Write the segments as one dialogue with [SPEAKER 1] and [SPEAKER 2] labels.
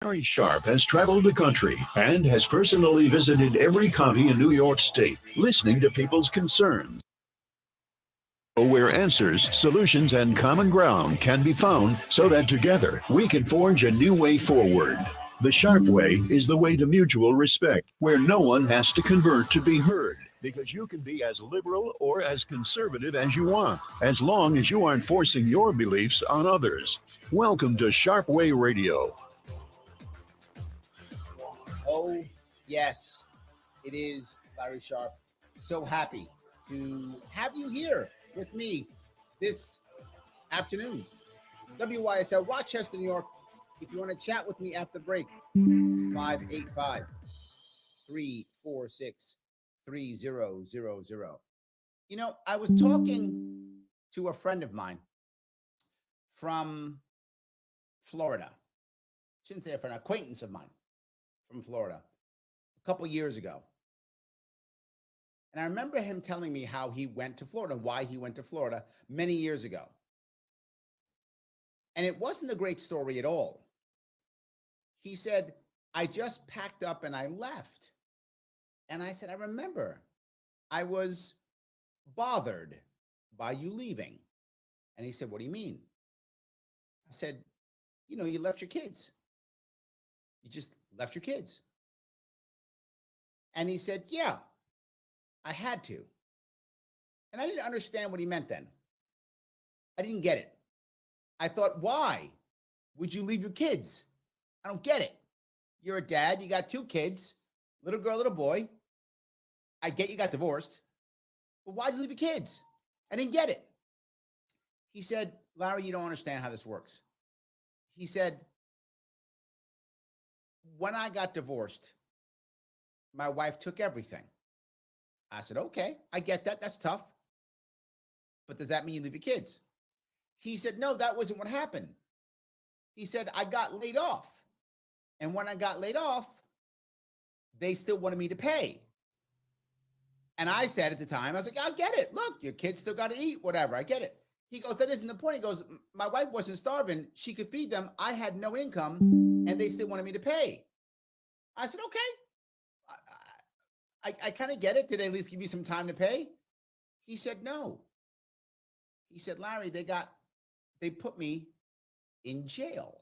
[SPEAKER 1] Larry Sharpe has traveled the country and has personally visited every county in New York State, listening to people's concerns. Where answers, solutions, and common ground can be found so that together we can forge a new way forward. The Sharpe Way is the way to mutual respect, where no one has to convert to be heard. Because you can be as liberal or as conservative as you want, as long as you aren't forcing your beliefs on others. Welcome to Sharpe Way Radio.
[SPEAKER 2] Oh, yes, it is Larry Sharpe. So happy to have you here with me this afternoon. WYSL Rochester, New York. If you want to chat with me after the break, 585-346-3000. You know, I was talking to a friend of mine from Florida. Shouldn't say a friend, an acquaintance of mine from Florida a couple years ago. And I remember him telling me how he went to Florida, why he went to Florida many years ago. And it wasn't a great story at all. He said, I just packed up and I left. And I said, I remember I was bothered by you leaving. And he said, what do you mean? I said, you know, you left your kids. You just left your kids. And he said, yeah, I had to. And I didn't understand what he meant then. I didn't get it. I thought, why would you leave your kids? I don't get it. You're a dad. You got two kids, little girl, little boy. I get you got divorced. But why'd you leave your kids? I didn't get it. He said, Larry, you don't understand how this works. He said, when I got divorced, my wife took everything. I said, okay, I get that. That's tough. But does that mean you leave your kids? He said, no, that wasn't what happened. He said, I got laid off. And when I got laid off, they still wanted me to pay. And I said at the time, I was like, I get it. Look, your kids still got to eat, whatever. I get it. He goes, that isn't the point. He goes, my wife wasn't starving. She could feed them. I had no income and they still wanted me to pay. I said, okay. I kind of get it. Did they at least give you some time to pay? He said, no. He said, Larry, they put me in jail.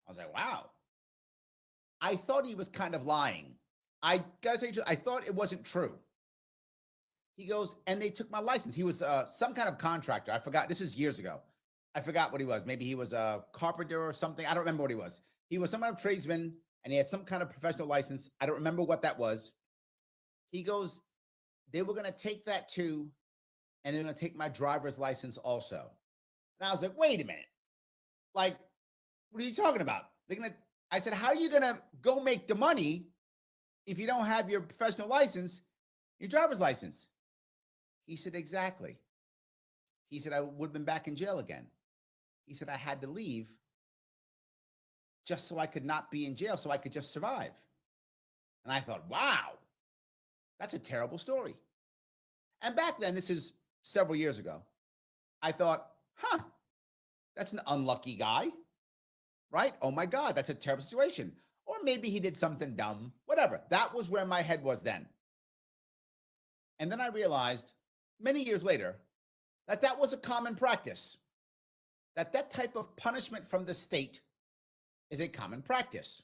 [SPEAKER 2] I was like, wow. I thought he was kind of lying. I got to tell you, I thought it wasn't true. He goes, and they took my license. He was some kind of contractor. I forgot. This is years ago. I forgot what he was. Maybe he was a carpenter or something. I don't remember what he was. He was some kind of tradesman, and he had some kind of professional license. I don't remember what that was. He goes, they were going to take that too, and they're going to take my driver's license also. And I was like, wait a minute. Like, what are you talking about? I said, how are you going to go make the money if you don't have your professional license, your driver's license? He said, exactly. He said, I would have been back in jail again. He said, I had to leave just so I could not be in jail, so I could just survive. And I thought, wow, that's a terrible story. And back then, this is several years ago, I thought, that's an unlucky guy, right? Oh my God, that's a terrible situation. Or maybe he did something dumb, whatever. That was where my head was then. And then I realized many years later that was a common practice, that type of punishment from the state is a common practice.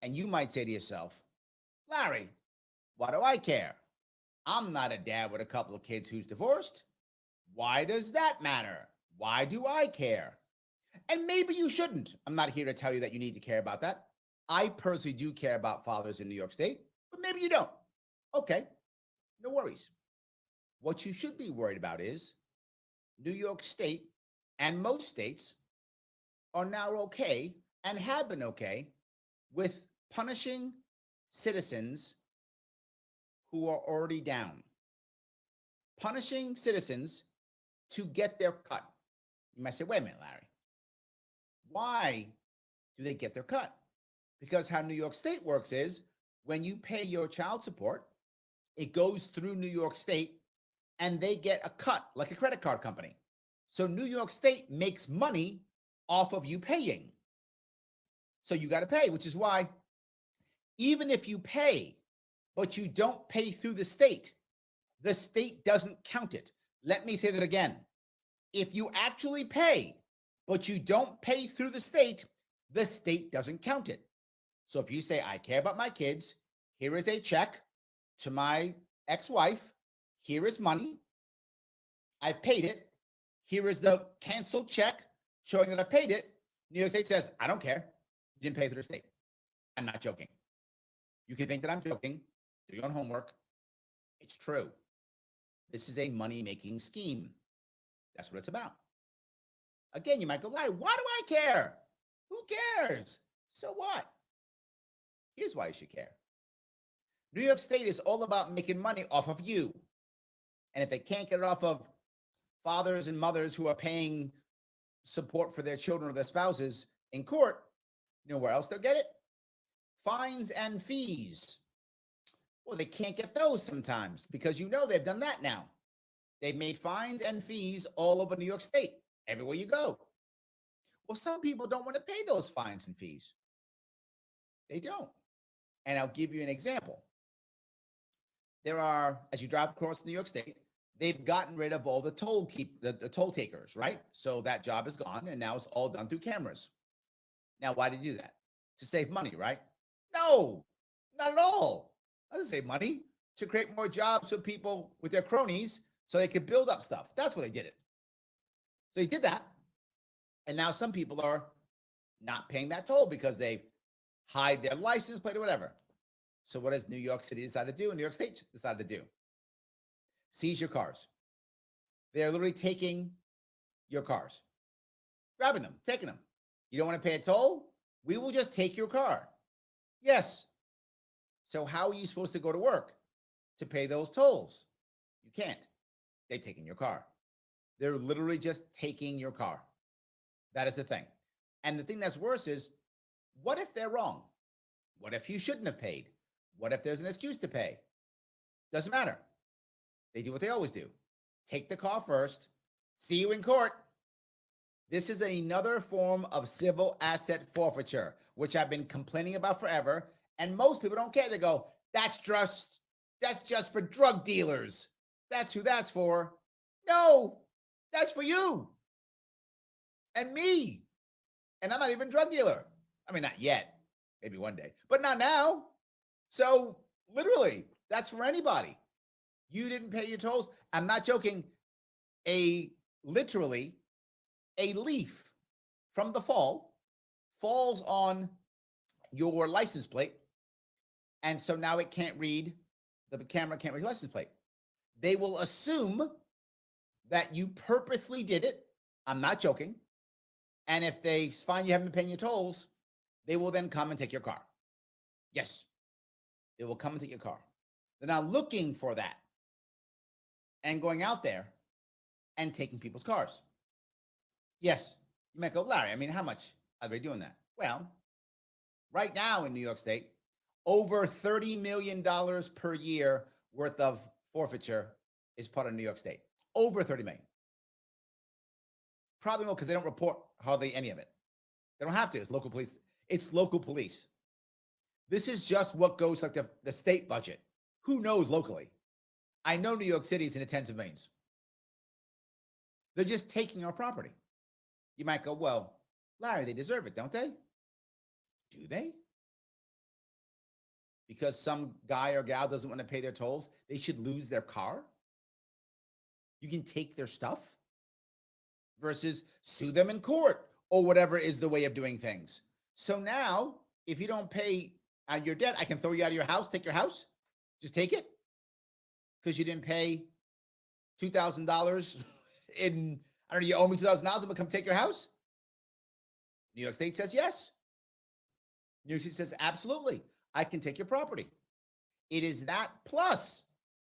[SPEAKER 2] And you might say to yourself, Larry, why do I care? I'm not a dad with a couple of kids who's divorced. Why does that matter? Why do I care? And maybe you shouldn't. I'm not here to tell you that you need to care about that. I personally do care about fathers in New York State, but maybe you don't. Okay, no worries. What you should be worried about is New York State and most states are now okay and have been okay with punishing citizens who are already down. Punishing citizens to get their cut. You might say, wait a minute, Larry. Why do they get their cut? Because how New York State works is when you pay your child support, it goes through New York State and they get a cut like a credit card company. So New York State makes money off of you paying. So you got to pay, which is why even if you pay, but you don't pay through the state doesn't count it. Let me say that again. If you actually pay, but you don't pay through the state doesn't count it. So if you say, I care about my kids, here is a check to my ex-wife, here is money, I paid it, here is the canceled check showing that I paid it, New York State says, I don't care, you didn't pay through the state. I'm not joking. You can think that I'm joking, do your own homework. It's true. This is a money-making scheme. That's what it's about. Again, you might go, Larry, why do I care? Who cares? So what? Here's why you should care. New York State is all about making money off of you. And if they can't get it off of fathers and mothers who are paying support for their children or their spouses in court, you know where else they'll get it? Fines and fees. Well, they can't get those sometimes because you know they've done that now. They've made fines and fees all over New York State, everywhere you go. Well, some people don't want to pay those fines and fees. They don't. And I'll give you an example. There are, as you drive across New York State, they've gotten rid of all the toll takers, right? So that job is gone, and now it's all done through cameras. Now, why did you do that? To save money, right? No, not at all. That doesn't save money. To create more jobs for people with their cronies so they could build up stuff. That's why they did it. So they did that. And now some people are not paying that toll because they hide their license plate or whatever. So what does New York City decide to do and New York State decided to do? Seize your cars. They're literally taking your cars, grabbing them, taking them. You don't want to pay a toll? We will just take your car. Yes. So how are you supposed to go to work to pay those tolls? You can't. They've taken your car. They're literally just taking your car. That is the thing. And the thing that's worse is, what if they're wrong? What if you shouldn't have paid? What if there's an excuse to pay? Doesn't matter. They do what they always do. Take the car first. See you in court. This is another form of civil asset forfeiture, which I've been complaining about forever. And most people don't care. They go, that's just for drug dealers. That's who that's for. No, that's for you and me. And I'm not even a drug dealer. I mean, not yet. Maybe one day, but not now. So literally, that's for anybody. You didn't pay your tolls. I'm not joking. Literally, a leaf from the fall falls on your license plate. And so now it can't read, the camera can't read your license plate. They will assume that you purposely did it. I'm not joking. And if they find you haven't been paying your tolls, they will then come and take your car. Yes, they will come and take your car. They're now looking for that and going out there and taking people's cars. Yes, you might go, Larry, I mean, how much are they doing that? Well, right now in New York State, over $30 million per year worth of forfeiture is part of New York State. Over 30 million. Probably more because they don't report hardly any of it. They don't have to. It's local police. It's local police. This is just what goes like the state budget. Who knows locally? I know New York City's in the tens of millions. They're just taking our property. You might go, well, Larry, they deserve it, don't they? Do they? Because some guy or gal doesn't want to pay their tolls, they should lose their car? You can take their stuff versus sue them in court or whatever is the way of doing things. So now, if you don't pay on your debt, I can throw you out of your house, take your house, just take it because you didn't pay $2,000 in, I don't know, you owe me $2,000, I'm gonna come take your house? New York State says yes. New York State says absolutely, I can take your property. It is that plus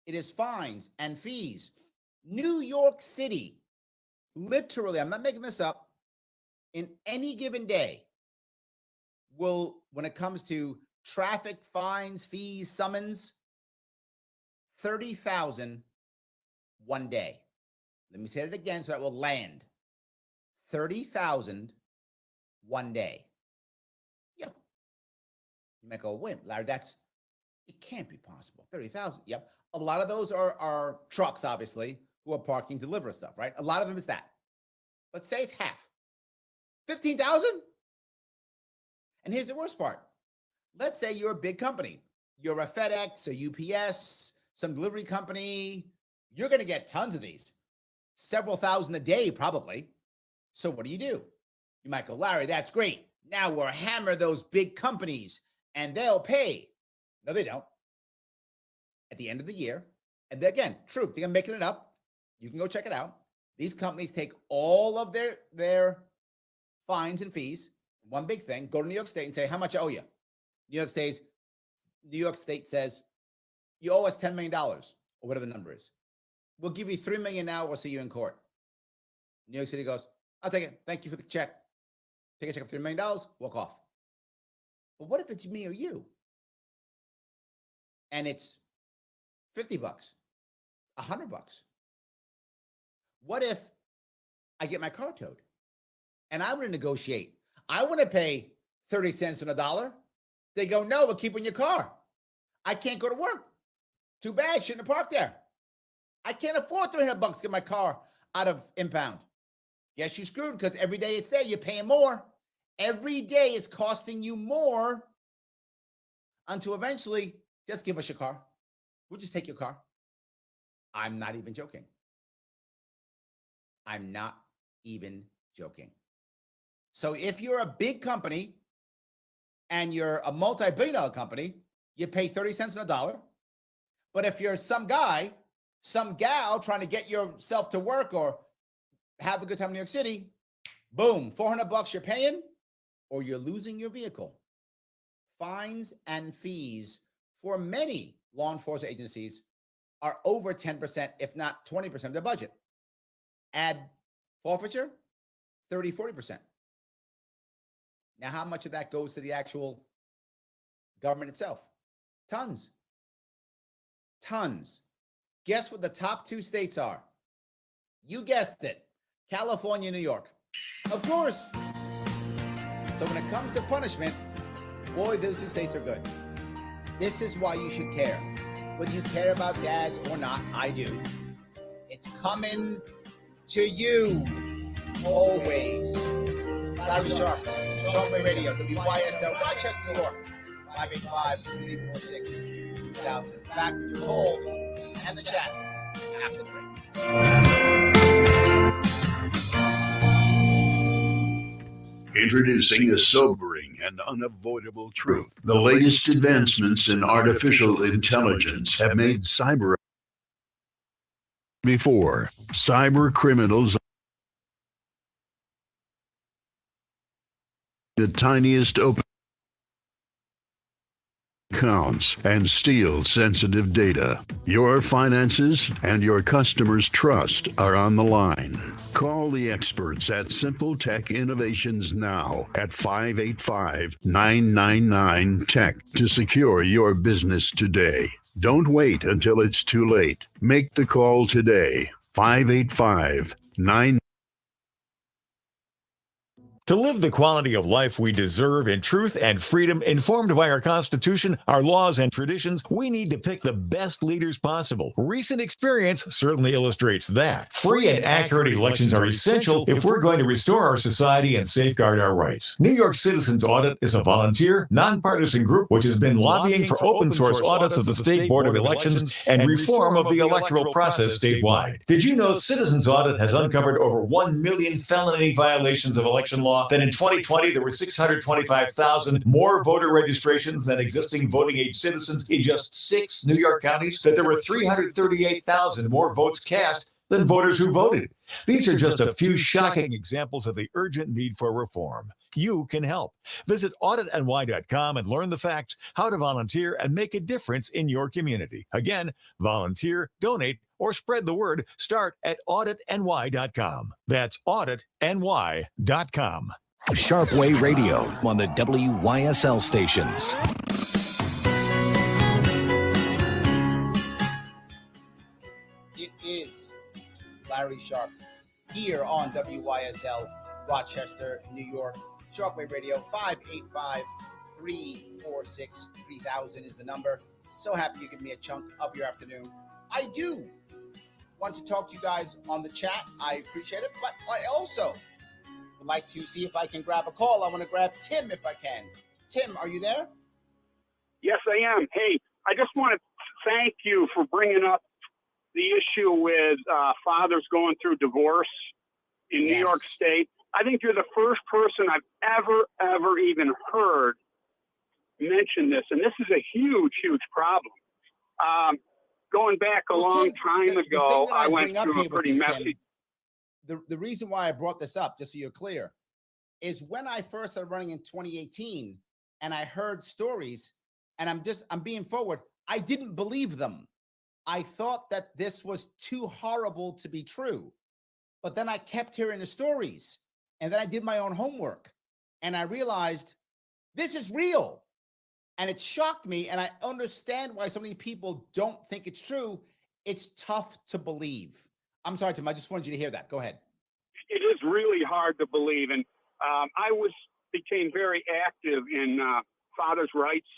[SPEAKER 2] it is fines and fees. New York City, literally, I'm not making this up, in any given day will, when it comes to traffic fines, fees, summons, 30,000 one day. Let me say it again so that will land. 30,000 one day. Yeah. You might go, wait, Larry, it can't be possible. 30,000. Yep. A lot of those are trucks, obviously, who are parking, deliver stuff, right? A lot of them is that. But say it's half. 15,000? And here's the worst part. Let's say you're a big company. You're a FedEx, a UPS, some delivery company. You're going to get tons of these. Several thousand a day, probably. So what do? You might go, Larry, that's great. Now we'll hammer those big companies and they'll pay. No, they don't. At the end of the year, and again, true, I think I'm making it up. You can go check it out. These companies take all of their fines and fees, one big thing, go to New York State and say, how much I owe you? New York State says, you owe us $10 million, or whatever the number is. We'll give you $3 million now, we'll see you in court. New York City goes, I'll take it. Thank you for the check. Take a check of $3 million, walk off. But what if it's me or you? And it's $50, $100. What if I get my car towed and I want to negotiate? I want to pay 30 cents on a dollar. They go, no, we're keeping your car. I can't go to work. Too bad, shouldn't have parked there. I can't afford $300 to get my car out of impound. Yes, you're screwed because every day it's there, you're paying more. Every day is costing you more until eventually, just give us your car. We'll just take your car. I'm not even joking. I'm not even joking. So if you're a big company and you're a multi-billion-dollar company, you pay 30 cents on a dollar. But if you're some guy, some gal trying to get yourself to work or have a good time in New York City, boom, $400 you're paying, or you're losing your vehicle. Fines and fees for many law enforcement agencies are over 10%, if not 20% of their budget. Add forfeiture, 30, 40%. Now, how much of that goes to the actual government itself? Tons. Tons. Guess what the top 2 states are? You guessed it. California, New York. Of course. So when it comes to punishment, boy, those 2 states are good. This is why you should care. Whether you care about dads or not, I do. It's coming to you always. Larry Sharpe, Sharpe Way Radio, WYSL, Rochester, New York, 585-346-2000. Back with your calls and the chat after the break.
[SPEAKER 1] Introducing a sobering and unavoidable truth. The latest advancements in artificial intelligence have made cyber before. Cyber criminals, the tiniest open accounts, and steal sensitive data. Your finances and your customers' trust are on the line. Call the experts at Simple Tech Innovations now at 585-999-TECH to secure your business today. Don't wait until it's too late. Make the call today. 585-999.
[SPEAKER 3] To live the quality of life we deserve in truth and freedom, informed by our Constitution, our laws, and traditions, we need to pick the best leaders possible. Recent experience certainly illustrates that. Free and accurate elections are essential if we're going to restore our society and safeguard our rights. New York Citizens Audit is a volunteer, nonpartisan group which has been lobbying for open source audits of the State Board of Elections and reform of the electoral process statewide. Did you know Citizens Audit has uncovered over 1 million felony violations of election law? That in 2020, there were 625,000 more voter registrations than existing voting age citizens in just 6 New York counties, that there were 338,000 more votes cast than voters who voted. These are just a few shocking examples of the urgent need for reform. You can help. Visit auditny.com and learn the facts, how to volunteer, and make a difference in your community. Again, volunteer, donate, or spread the word. Start at auditny.com. That's auditny.com.
[SPEAKER 4] Sharpe Way Radio on the WYSL stations.
[SPEAKER 2] It is Larry Sharpe here on WYSL, Rochester, New York. Sharpe Way Radio, 888-346-3000 is the number. So happy you give me a chunk of your afternoon. I do want to talk to you guys on the chat. I appreciate it, but I also would like to see if I can grab a call. I want to grab Tim if I can. Tim, are you there?
[SPEAKER 5] Yes, I am. Hey, I just want to thank you for bringing up the issue with fathers going through divorce in New York State. I think you're the first person I've ever even heard mention this, and this is a huge problem. Going back a long time ago, I went through a pretty messy.
[SPEAKER 2] The reason why I brought this up, just so you're clear, is when I first started running in 2018, and I heard stories, and I'm being forward, I didn't believe them. I thought that this was too horrible to be true. But then I kept hearing the stories, and then I did my own homework, and I realized this is real. And it shocked me, and I understand why so many people don't think it's true. It's tough to believe. I'm sorry, Tim, I just wanted you to hear that. Go ahead.
[SPEAKER 5] It is really hard to believe, and I became very active in fathers' rights.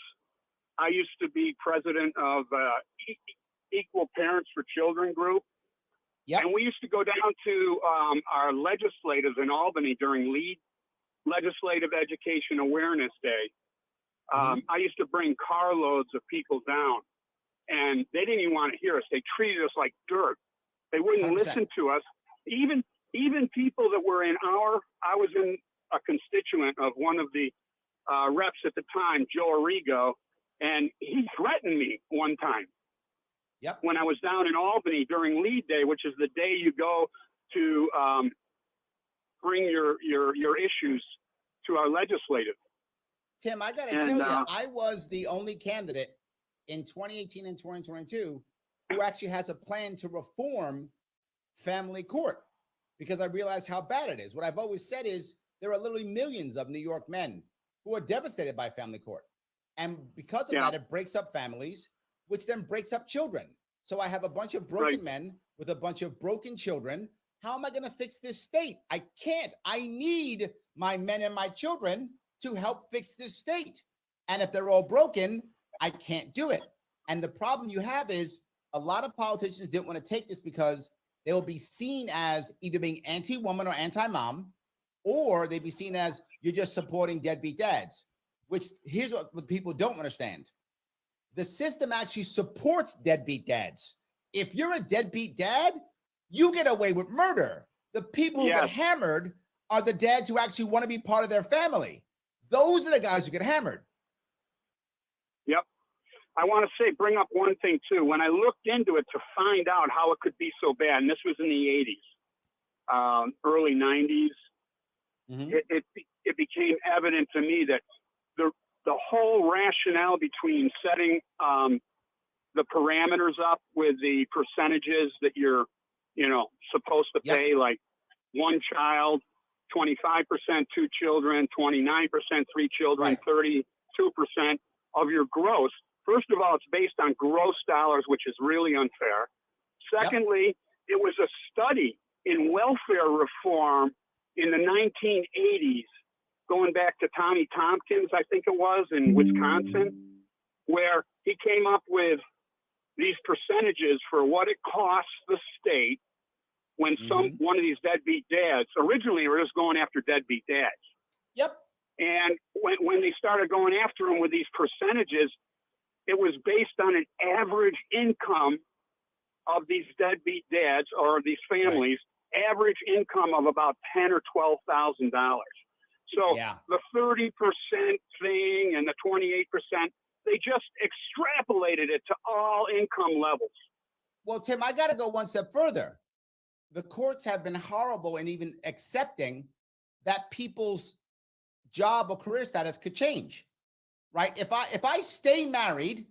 [SPEAKER 5] I used to be president of Equal Parents for Children group.
[SPEAKER 2] Yep.
[SPEAKER 5] And we used to go down to our legislators in Albany during Legislative Education Awareness Day. I used to bring carloads of people down, and they didn't even want to hear us. They treated us like dirt. They wouldn't
[SPEAKER 2] 100%.
[SPEAKER 5] listen to us. Even people that were I was in a constituent of one of the reps at the time, Joe Arrigo, and he threatened me one time.
[SPEAKER 2] Yep.
[SPEAKER 5] When I was down in Albany during Lead Day, which is the day you go to bring your issues to our legislative.
[SPEAKER 2] Tim, I got to tell you, I was the only candidate in 2018 and 2022 who actually has a plan to reform family court, because I realized how bad it is. What I've always said is there are literally millions of New York men who are devastated by family court. And because of that, it breaks up families, which then breaks up children. So I have a bunch of broken men with a bunch of broken children. How am I going to fix this state? I can't. I need my men and my children to help fix this state. And if they're all broken, I can't do it. And the problem you have is a lot of politicians didn't want to take this because they will be seen as either being anti-woman or anti-mom, or they'd be seen as you're just supporting deadbeat dads, which here's what people don't understand. The system actually supports deadbeat dads. If you're a deadbeat dad, you get away with murder. The people who get hammered are the dads who actually want to be part of their family. Those are the guys who get hammered.
[SPEAKER 5] Yep. I want to bring up one thing too. When I looked into it to find out how it could be so bad, and this was in the 80s, early 90s, it became evident to me that the whole rationale between setting the parameters up with the percentages that you're, supposed to pay, like one child, 25%, two children, 29%, three children, 32% of your gross. First of all, it's based on gross dollars, which is really unfair. Secondly, it was a study in welfare reform in the 1980s, going back to Tommy Tompkins, I think it was, in Wisconsin, where he came up with these percentages for what it costs the state when one of these deadbeat dads, originally we're just going after deadbeat dads.
[SPEAKER 2] Yep.
[SPEAKER 5] And when they started going after them with these percentages, it was based on an average income of these deadbeat dads or these families, average income of about $10,000 or $12,000. So the 30% thing and the 28%, they just extrapolated it to all income levels.
[SPEAKER 2] Well, Tim, I got to go one step further. The courts have been horrible in even accepting that people's job or career status could change, right? If I stay married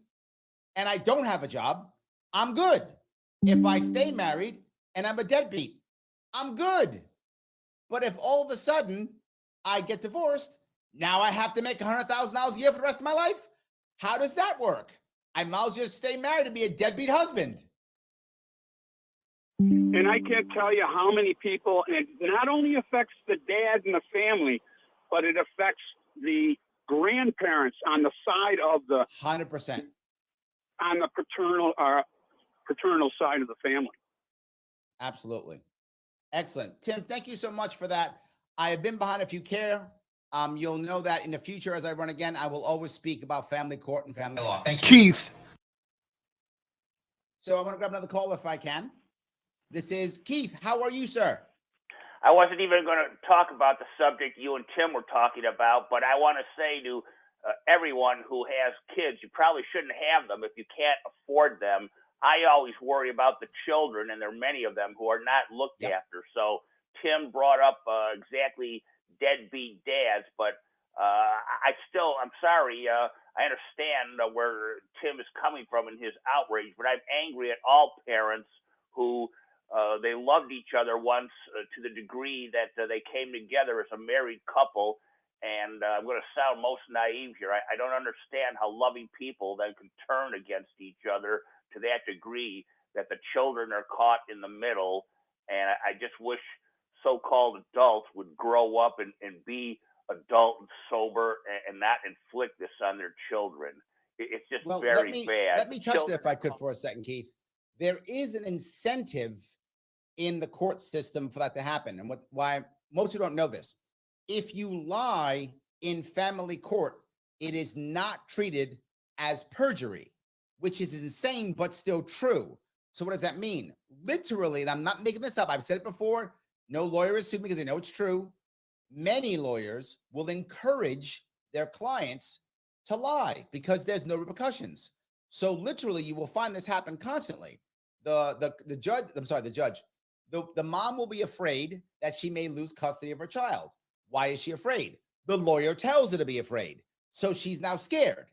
[SPEAKER 2] and I don't have a job, I'm good. If I stay married and I'm a deadbeat, I'm good. But if all of a sudden I get divorced, now I have to make $100,000 a year for the rest of my life? How does that work? I might as well just stay married and be a deadbeat husband.
[SPEAKER 5] And I can't tell you how many people, and it not only affects the dad and the family, but it affects the grandparents on the side of the
[SPEAKER 2] 100%.
[SPEAKER 5] on the paternal side of the family.
[SPEAKER 2] Absolutely. Excellent. Tim, thank you so much for that. I have been behind. If you care, you'll know that in the future, as I run again, I will always speak about family court and family law. Thank you.
[SPEAKER 6] Keith.
[SPEAKER 2] So I want to grab another call if I can. This is Keith. How are you, sir?
[SPEAKER 7] I wasn't even going to talk about the subject you and Tim were talking about, but I want to say to everyone who has kids, you probably shouldn't have them if you can't afford them. I always worry about the children, and there are many of them who are not looked after. So Tim brought up exactly deadbeat dads, but I'm sorry. I understand where Tim is coming from in his outrage, but I'm angry at all parents who they loved each other once to the degree that they came together as a married couple. And I'm going to sound most naive here. I don't understand how loving people then can turn against each other to that degree that the children are caught in the middle. And I just wish so-called adults would grow up and be adult and sober and not inflict this on their children. It's just very bad.
[SPEAKER 2] Let me touch there if I could for a second, Keith. There is an incentive in the court system for that to happen. And why most people don't know this. If you lie in family court, it is not treated as perjury, which is insane, but still true. So what does that mean? Literally, and I'm not making this up, I've said it before, no lawyer is suing because they know it's true. Many lawyers will encourage their clients to lie because there's no repercussions. So literally, you will find this happen constantly. The mom will be afraid that she may lose custody of her child. Why is she afraid? The lawyer tells her to be afraid. So she's now scared.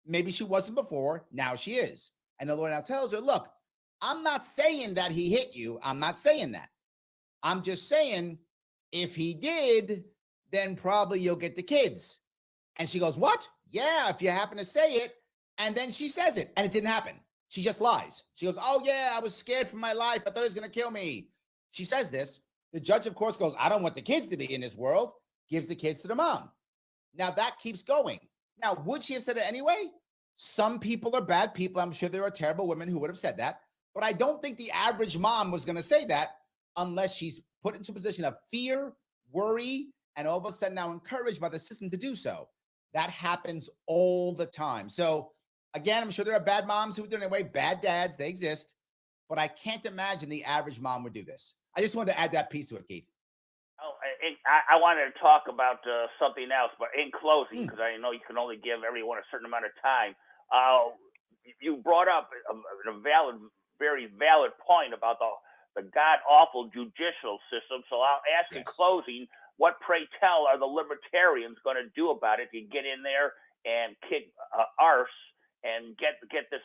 [SPEAKER 2] Maybe she wasn't before. Now she is. And the lawyer now tells her, look, I'm not saying that he hit you. I'm not saying that. I'm just saying if he did, then probably you'll get the kids. And she goes, what? Yeah, if you happen to say it. And then she says it and it didn't happen. She just lies. She goes, oh yeah, I was scared for my life. I thought he was going to kill me. She says this. The judge, of course, goes, I don't want the kids to be in this world. Gives the kids to the mom. Now that keeps going. Now, would she have said it anyway? Some people are bad people. I'm sure there are terrible women who would have said that. But I don't think the average mom was going to say that unless she's put into a position of fear, worry, and all of a sudden now encouraged by the system to do so. That happens all the time. So again, I'm sure there are bad moms who do it anyway, bad dads, they exist. But I can't imagine the average mom would do this. I just wanted to add that piece to it, Keith.
[SPEAKER 7] Oh, I wanted to talk about something else, but in closing, because I know you can only give everyone a certain amount of time. You brought up a very valid point about the god-awful judicial system. So I'll ask in closing, what, pray tell, are the libertarians going to do about it to get in there and kick arse and get this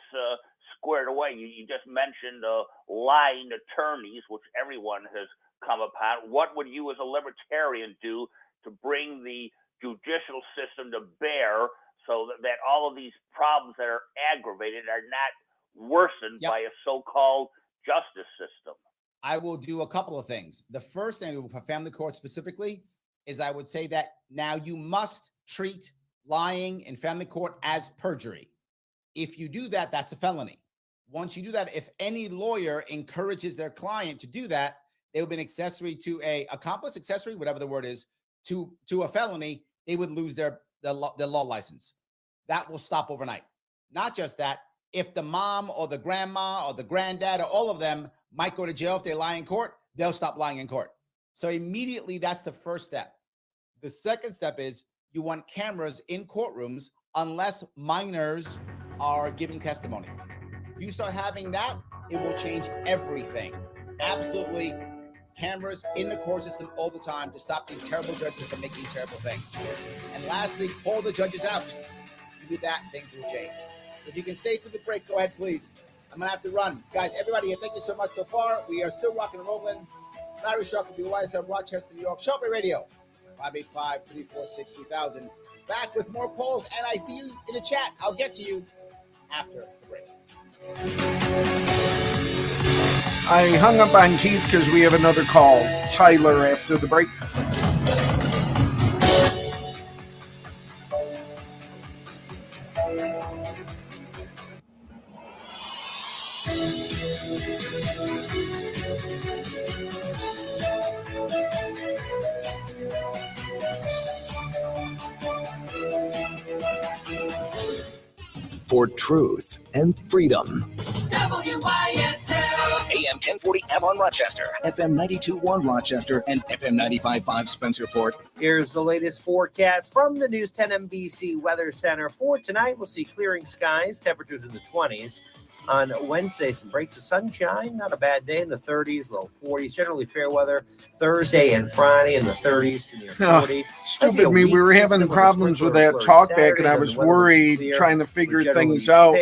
[SPEAKER 7] squared away? You just mentioned lying attorneys, which everyone has come upon. What would you as a libertarian do to bring the judicial system to bear so that all of these problems that are aggravated are not worsened by a so-called justice system?
[SPEAKER 2] I will do a couple of things. The first thing for family court specifically is I would say that now you must treat lying in family court as perjury. If you do that, that's a felony. Once you do that, if any lawyer encourages their client to do that, they would be an accessory to accomplice, accessory, whatever the word is, to a felony. They would lose their law license. That will stop overnight. Not just that, if the mom or the grandma or the granddad or all of them might go to jail if they lie in court, they'll stop lying in court. So immediately, that's the first step. The second step is you want cameras in courtrooms unless minors are giving testimony. You start having that, it will change everything. Absolutely. Cameras in the court system all the time to stop these terrible judges from making terrible things. And lastly, call the judges out. You do that, things will change. If you can stay through the break, go ahead, please. I'm going to have to run. Guys, everybody, thank you so much so far. We are still rocking and rolling. Larry Sharpe, WYSL Rochester, New York. Sharpe Way Radio, 585-346-3000. Back with more calls, and I see you in the chat. I'll get to you after the break.
[SPEAKER 6] I hung up on Keith because we have another call. Tyler after the break.
[SPEAKER 4] For truth and freedom.
[SPEAKER 8] WYSL.
[SPEAKER 4] AM 1040 Avon Rochester, FM 92.1 Rochester, and FM 95.5 Spencerport.
[SPEAKER 9] Here's the latest forecast from the News 10 NBC Weather Center. For tonight, we'll see clearing skies, temperatures in the 20s. On Wednesday, some breaks of sunshine, not a bad day in the 30s, low 40s, generally fair weather. Thursday and Friday in the 30s to near 40.
[SPEAKER 6] Stupid me, we were having problems with that talk back, and I was worried trying to figure things out.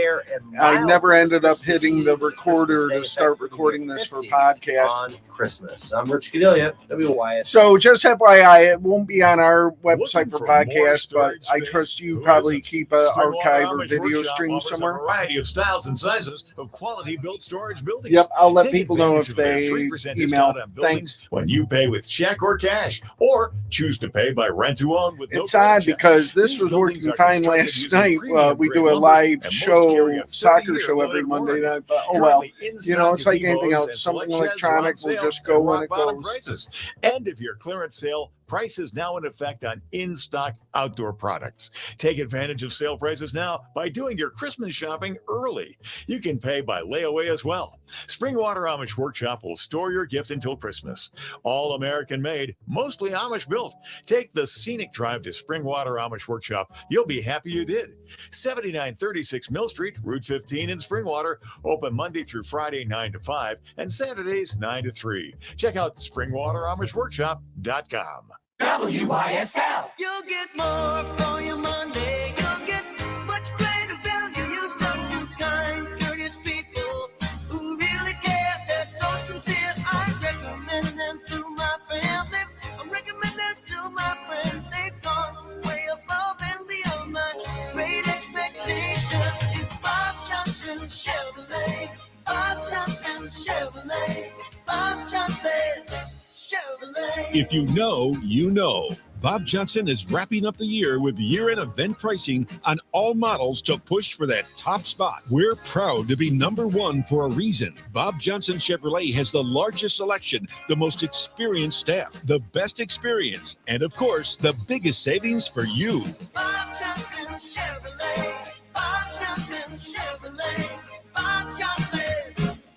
[SPEAKER 6] I never ended up hitting the recorder to start recording this for podcast.
[SPEAKER 9] On Christmas. I'm Rich Cadelia, WYSL.
[SPEAKER 6] So just FYI, it won't be on our website for podcast, but I trust you probably keep an archive or video stream somewhere.
[SPEAKER 3] A variety of styles and sizes of quality built storage buildings.
[SPEAKER 6] Yep, I'll let
[SPEAKER 3] Take
[SPEAKER 6] people know
[SPEAKER 3] advantage
[SPEAKER 6] if
[SPEAKER 3] of their
[SPEAKER 6] they
[SPEAKER 3] 3%
[SPEAKER 6] email.
[SPEAKER 3] discount on buildings when you pay with check or cash, or choose to pay by rent to own with no
[SPEAKER 6] It's odd
[SPEAKER 3] credit check.
[SPEAKER 6] because this
[SPEAKER 3] These
[SPEAKER 6] was
[SPEAKER 3] buildings
[SPEAKER 6] working
[SPEAKER 3] are
[SPEAKER 6] fine
[SPEAKER 3] constructed
[SPEAKER 6] last
[SPEAKER 3] using
[SPEAKER 6] night.
[SPEAKER 3] premium
[SPEAKER 6] We do
[SPEAKER 3] grade
[SPEAKER 6] a
[SPEAKER 3] lumber,
[SPEAKER 6] live
[SPEAKER 3] and most
[SPEAKER 6] show,
[SPEAKER 3] carry a
[SPEAKER 6] soccer
[SPEAKER 3] 30-year
[SPEAKER 6] show every
[SPEAKER 3] loaded
[SPEAKER 6] Monday
[SPEAKER 3] warranty.
[SPEAKER 6] night. But oh well,
[SPEAKER 3] Currently in
[SPEAKER 6] you know, it's
[SPEAKER 3] stock
[SPEAKER 6] like anything
[SPEAKER 3] gazebos
[SPEAKER 6] else.
[SPEAKER 3] and
[SPEAKER 6] Something
[SPEAKER 3] select sheds are
[SPEAKER 6] electronic
[SPEAKER 3] on
[SPEAKER 6] will
[SPEAKER 3] sale
[SPEAKER 6] just
[SPEAKER 3] at
[SPEAKER 6] go when
[SPEAKER 3] rock
[SPEAKER 6] it
[SPEAKER 3] bottom
[SPEAKER 6] goes.
[SPEAKER 3] prices. And if your clearance sale, price is now in effect on in-stock outdoor products. Take advantage of sale prices now by doing your Christmas shopping early. You can pay by layaway as well. Springwater Amish Workshop will store your gift until Christmas. All American made, mostly Amish built. Take the scenic drive to Springwater Amish Workshop. You'll be happy you did. 7936 Mill Street, Route 15 in Springwater. Open Monday through Friday 9 to 5 and Saturdays 9 to 3. Check out SpringwaterAmishWorkshop.com.
[SPEAKER 8] WYSL.
[SPEAKER 10] You'll get more for your money. You'll get much greater value. You talk to kind, courteous people who really care. They're so sincere. I recommend them to my family. I recommend them to my friends. They've gone way above and beyond my great expectations. It's Bob Johnson Chevrolet. Bob Johnson Chevrolet. Bob Johnson Chevrolet.
[SPEAKER 11] If you know, you know. Bob Johnson is wrapping up the year with year-end event pricing on all models to push for that top spot. We're proud to be number one for a reason. Bob Johnson Chevrolet has the largest selection, the most experienced staff, the best experience, and of course, the biggest savings for you.
[SPEAKER 10] Bob Johnson Chevrolet. Bob Johnson Chevrolet. Bob Johnson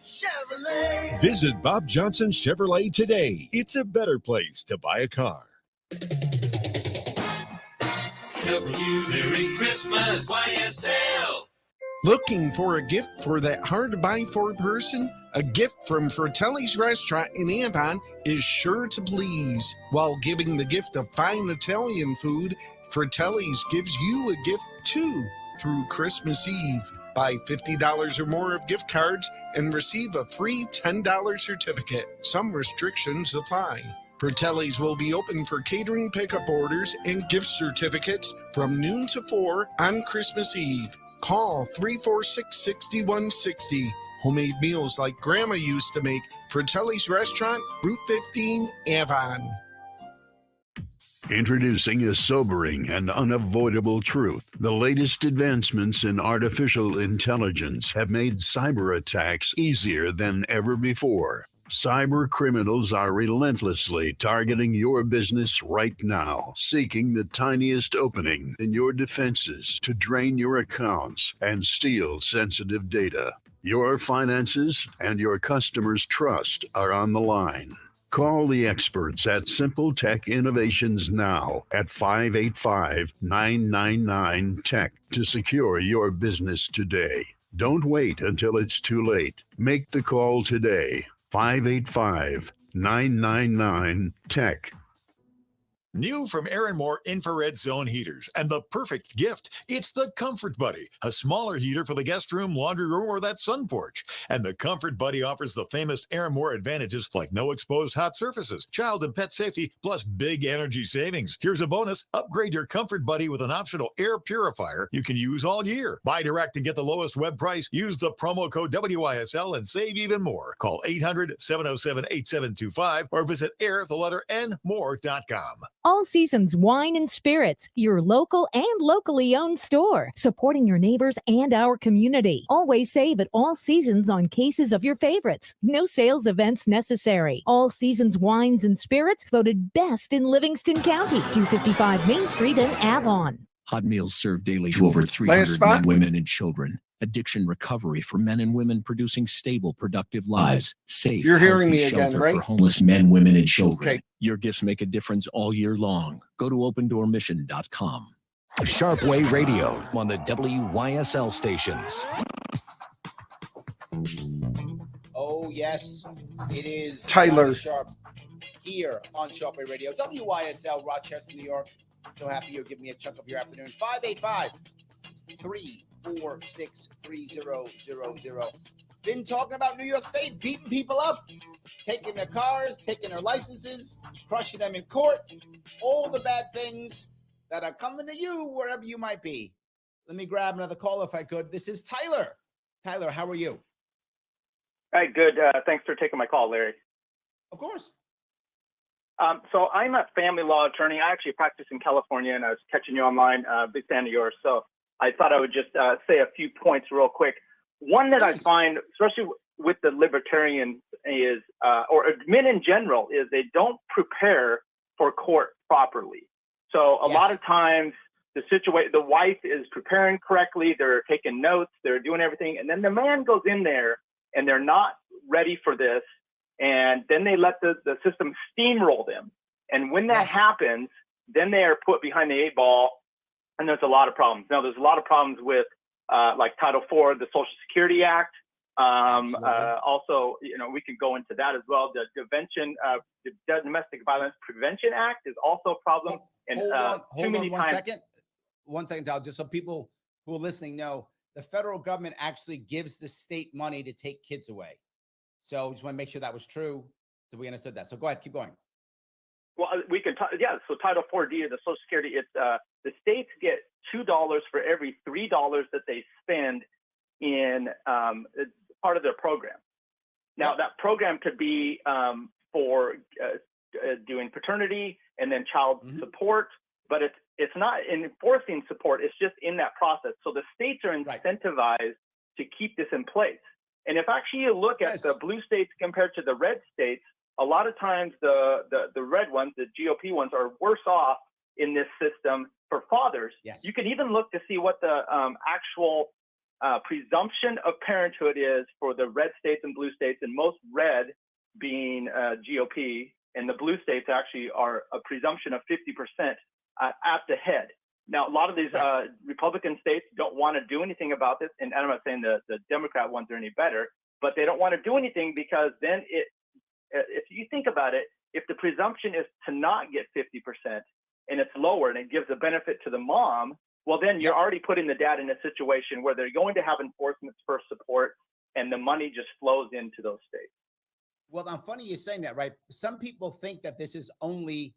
[SPEAKER 10] Chevrolet.
[SPEAKER 11] Visit Bob Johnson Chevrolet today. It's a better place to buy a car.
[SPEAKER 12] Merry Christmas, YSL.
[SPEAKER 6] Looking for a gift for that hard-to-buy-for person? A gift from Fratelli's Restaurant in Avon is sure to please. While giving the gift of fine Italian food, Fratelli's gives you a gift too through Christmas Eve. Buy $50 or more of gift cards and receive a free $10 certificate. Some restrictions apply. Fratelli's will be open for catering pickup orders and gift certificates from noon to 4 on Christmas Eve. Call 346-6160. Homemade meals like Grandma used to make. Fratelli's Restaurant, Route 15, Avon.
[SPEAKER 1] Introducing a sobering and unavoidable truth. The latest advancements in artificial intelligence have made cyber attacks easier than ever before. Cyber criminals are relentlessly targeting your business right now, seeking the tiniest opening in your defenses to drain your accounts and steal sensitive data. Your finances and your customers' trust are on the line. Call the experts at Simple Tech Innovations now at 585-999-TECH to secure your business today. Don't wait until it's too late. Make the call today. 585-999-TECH.
[SPEAKER 3] New from Aaron Moore infrared zone heaters, and the perfect gift. It's the Comfort Buddy, a smaller heater for the guest room, laundry room, or that sun porch. And the Comfort Buddy offers the famous Aaron Moore advantages like no exposed hot surfaces, child and pet safety, plus big energy savings. Here's a bonus. Upgrade your Comfort Buddy with an optional air purifier you can use all year. Buy direct and get the lowest web price. Use the promo code WYSL and save even more. Call 800-707-8725 or visit air, the letter N, more.com.
[SPEAKER 13] All Seasons Wine and Spirits, your local and locally owned store, supporting your neighbors and our community. Always save at All Seasons on cases of your favorites. No sales events necessary. All Seasons Wines and Spirits voted best in Livingston County, 255 Main Street in Avon.
[SPEAKER 14] Hot meals served daily to over 300 men, women, and children. Addiction recovery for men and women producing stable, productive lives. Safe,
[SPEAKER 6] You're hearing
[SPEAKER 14] healthy
[SPEAKER 6] me again,
[SPEAKER 14] shelter
[SPEAKER 6] right?
[SPEAKER 14] for homeless men, women, and children.
[SPEAKER 6] Okay.
[SPEAKER 14] Your gifts make a difference all year long. Go to opendoormission.com. Sharpe Way Radio on the WYSL stations.
[SPEAKER 2] Oh, yes, it is
[SPEAKER 6] Tyler.
[SPEAKER 2] Johnny Sharp here on Sharpe Way Radio, WYSL, Rochester, New York. So happy you're giving me a chunk of your afternoon. 585-346-3000. Been talking about New York State, beating people up, taking their cars, taking their licenses, crushing them in court, all the bad things that are coming to you wherever you might be. Let me grab another call if I could. This is Tyler. Tyler, how are you?
[SPEAKER 15] Hi, good. Thanks for taking my call, Larry.
[SPEAKER 2] Of course.
[SPEAKER 15] So I'm a family law attorney. I actually practice in California, and I was catching you online. Big fan of yours. So I thought I would just say a few points real quick. One that I find, especially with the libertarians, is, or men in general, is they don't prepare for court properly. So a lot of times the wife is preparing correctly. They're taking notes. They're doing everything. And then the man goes in there and they're not ready for this. And then they let the system steamroll them. And when that happens, then they are put behind the 8 ball, and there's a lot of problems. Now, there's a lot of problems with like Title IV, the Social Security Act. Also, we can go into that as well. The Domestic Violence Prevention Act is also a problem. And
[SPEAKER 2] Hold on one
[SPEAKER 15] times.
[SPEAKER 2] second. 1 second, Tal, just so people who are listening know, the federal government actually gives the state money to take kids away. So just want to make sure that was true, so we understood that. So go ahead, keep going.
[SPEAKER 15] Well, we can talk. Yeah. So Title IV-D of the Social Security, it's the states get $2 for every $3 that they spend in part of their program. Now that program could be for doing paternity and then child support, but it's not enforcing support. It's just in that process. So the states are incentivized to keep this in place. And if actually you look at the blue states compared to the red states, a lot of times the red ones, the GOP ones, are worse off in this system for fathers. You can even look to see what the actual presumption of parenthood is for the red states and blue states, and most red being GOP, and the blue states actually are a presumption of 50% at the head. Now, a lot of these Republican states don't want to do anything about this, and I'm not saying the Democrat ones are any better, but they don't want to do anything because then if you think about it, if the presumption is to not get 50% and it's lower and it gives a benefit to the mom, well, then you're already putting the dad in a situation where they're going to have enforcement for support, and the money just flows into those states.
[SPEAKER 2] Well, I'm funny you're saying that, right? Some people think that this is only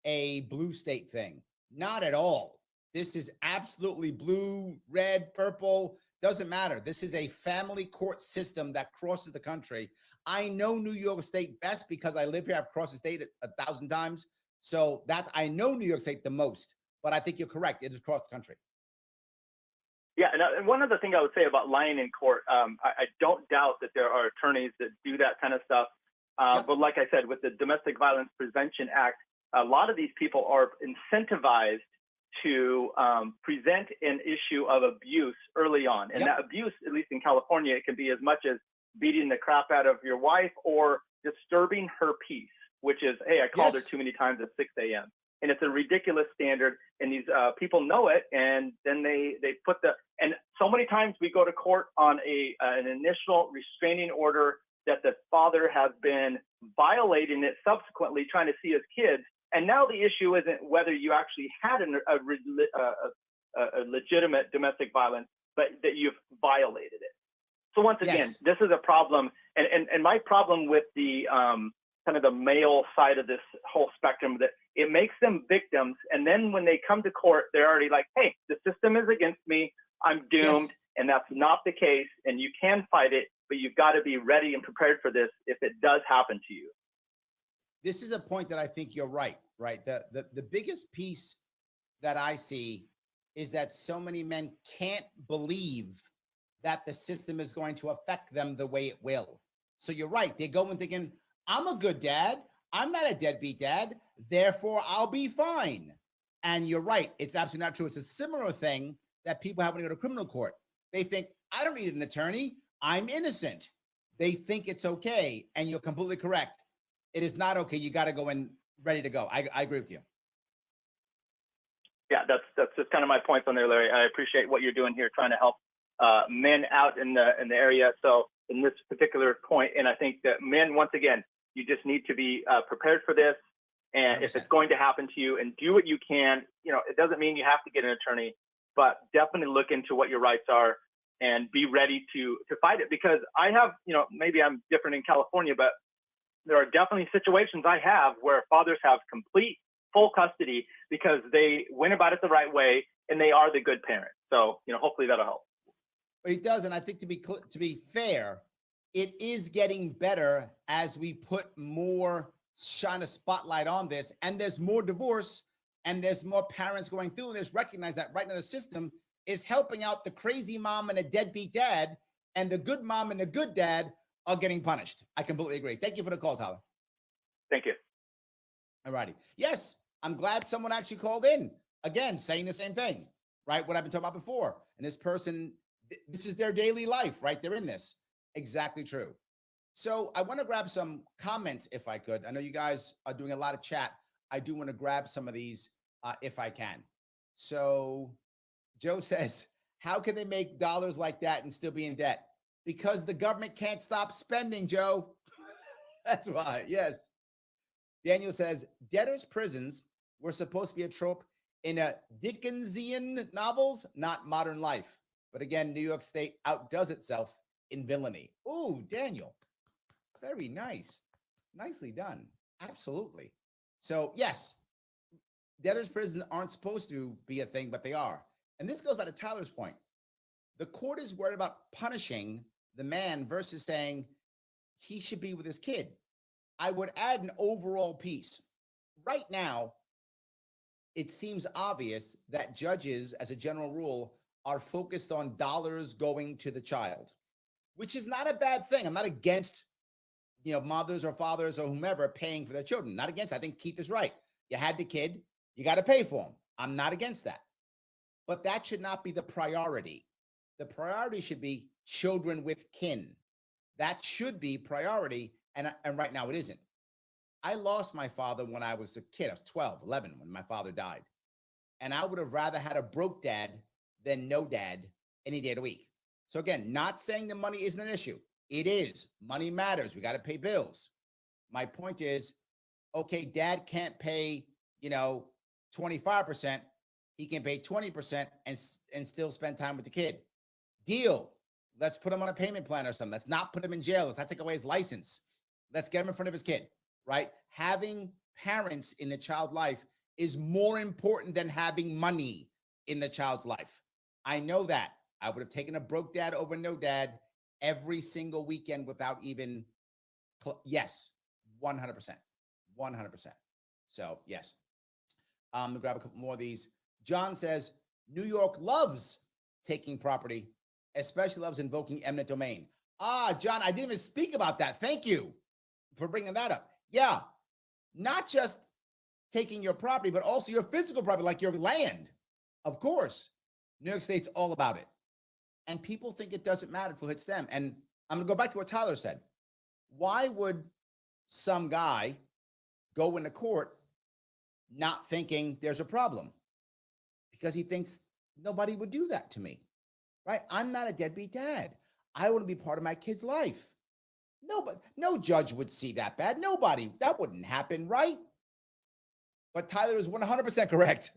[SPEAKER 2] a blue state thing. Not at all. This is absolutely blue, red, purple, doesn't matter. This is a family court system that crosses the country. I know New York State best because I live here. I've crossed the state 1,000 times. So I know New York State the most, but I think you're correct. It is across the country.
[SPEAKER 15] Yeah, and one other thing I would say about lying in court, I don't doubt that there are attorneys that do that kind of stuff. But like I said, with the Domestic Violence Prevention Act, a lot of these people are incentivized to present an issue of abuse early on. And that abuse, at least in California, it can be as much as beating the crap out of your wife or disturbing her peace, which is, hey, I called her too many times at 6 a.m. And it's a ridiculous standard. And these people know it. And then they put and so many times we go to court on an initial restraining order that the father has been violating it subsequently, trying to see his kids. And now the issue isn't whether you actually had a legitimate domestic violence, but that you've violated it. So once again, this is a problem. And my problem with the kind of the male side of this whole spectrum, that it makes them victims. And then when they come to court, they're already like, hey, the system is against me. I'm doomed. And that's not the case. And you can fight it, but you've got to be ready and prepared for this if it does happen to you.
[SPEAKER 2] This is a point that I think you're right. right? The biggest piece that I see is that so many men can't believe that the system is going to affect them the way it will. So you're right. They go in thinking, I'm a good dad. I'm not a deadbeat dad. Therefore, I'll be fine. And you're right. It's absolutely not true. It's a similar thing that people have when they go to criminal court. They think, I don't need an attorney. I'm innocent. They think it's okay. And you're completely correct. It is not okay. You got to go in ready to go. I agree with you.
[SPEAKER 15] Yeah, that's just kind of my points on there, Larry. I appreciate what you're doing here, trying to help men out in the area. So in this particular point, and I think that men, once again, you just need to be prepared for this. And 100%. If it's going to happen to you, and do what you can. It doesn't mean you have to get an attorney, but definitely look into what your rights are and be ready to fight it. Because I have, maybe I'm different in California, but there are definitely situations I have where fathers have full custody because they went about it the right way and they are the good parent. So, hopefully that'll help.
[SPEAKER 2] It does. And I think to be fair, it is getting better as we put more shine a spotlight on this, and there's more divorce and there's more parents going through this. Recognize that right now the system is helping out the crazy mom and a deadbeat dad, and the good mom and the good dad are getting punished. I completely agree. Thank you for the call, Tyler.
[SPEAKER 15] Thank you.
[SPEAKER 2] All righty. Yes, I'm glad someone actually called in. Again, saying the same thing, right? What I've been talking about before. And this person, this is their daily life, right? They're in this. Exactly true. So I want to grab some comments if I could. I know you guys are doing a lot of chat. I do want to grab some of these if I can. So Joe says, how can they make dollars like that and still be in debt? Because the government can't stop spending, Joe. That's why. Yes. Daniel says, debtors' prisons were supposed to be a trope in a Dickensian novels, not modern life. But again, New York State outdoes itself in villainy. Ooh, Daniel. Very nice. Nicely done. Absolutely. So, yes, debtors' prisons aren't supposed to be a thing, but they are. And this goes back to Tyler's point. The court is worried about punishing the man versus saying he should be with his kid. I would add an overall piece. Right now, it seems obvious that judges, as a general rule, are focused on dollars going to the child, which is not a bad thing. I'm not against, mothers or fathers or whomever paying for their children. Not against. I think Keith is right. You had the kid, you got to pay for him. I'm not against that. But that should not be the priority. The priority should be children with kin. That should be priority. And right now it isn't. I lost my father when I was a kid. I was 12, 11 when my father died. And I would have rather had a broke dad than no dad any day of the week. So again, not saying the money isn't an issue. It is. Money matters. We got to pay bills. My point is, okay, dad can't pay, 25%. He can pay 20% and still spend time with the kid. Deal. Let's put him on a payment plan or something. Let's not put him in jail. Let's not take away his license. Let's get him in front of his kid, right? Having parents in the child's life is more important than having money in the child's life. I know that. I would have taken a broke dad over no dad every single weekend without even, yes, 100%. 100%. So, yes. I'm going to grab a couple more of these. John says, New York loves taking property, especially loves invoking eminent domain. John, I didn't even speak about that. Thank you for bringing that up. Yeah, not just taking your property, but also your physical property, like your land. Of course, New York State's all about it. And people think it doesn't matter until it hits them. And I'm going to go back to what Tyler said. Why would some guy go into court not thinking there's a problem? Because he thinks nobody would do that to me, right? I'm not a deadbeat dad. I want to be part of my kid's life. No judge would see that bad. Nobody. That wouldn't happen, right? But Tyler is 100% correct.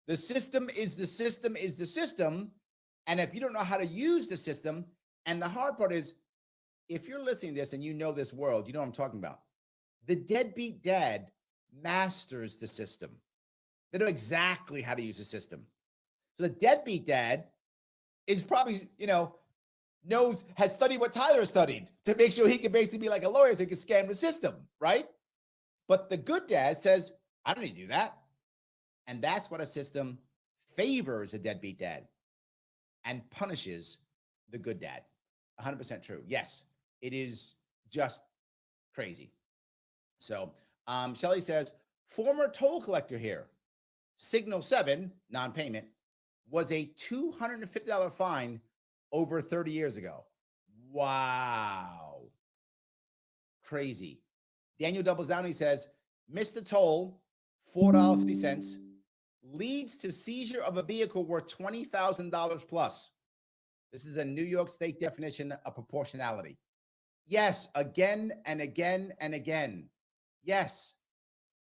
[SPEAKER 2] The system is the system is the system. And if you don't know how to use the system, and the hard part is, if you're listening to this and you know this world, you know what I'm talking about. The deadbeat dad masters the system. They know exactly how to use the system. So the deadbeat dad is probably, has studied what Tyler studied to make sure he can basically be like a lawyer so he can scam the system, right? But the good dad says, I don't need to do that. And that's what a system favors a deadbeat dad and punishes the good dad. 100% true. Yes, it is just crazy. So Shelly says, former toll collector here, Signal 7, non-payment, was a $250 fine over 30 years ago. Wow. Crazy. Daniel doubles down. He says, missed the toll, $4.50, leads to seizure of a vehicle worth $20,000 plus. This is a New York State definition of proportionality. Yes, again and again and again. Yes.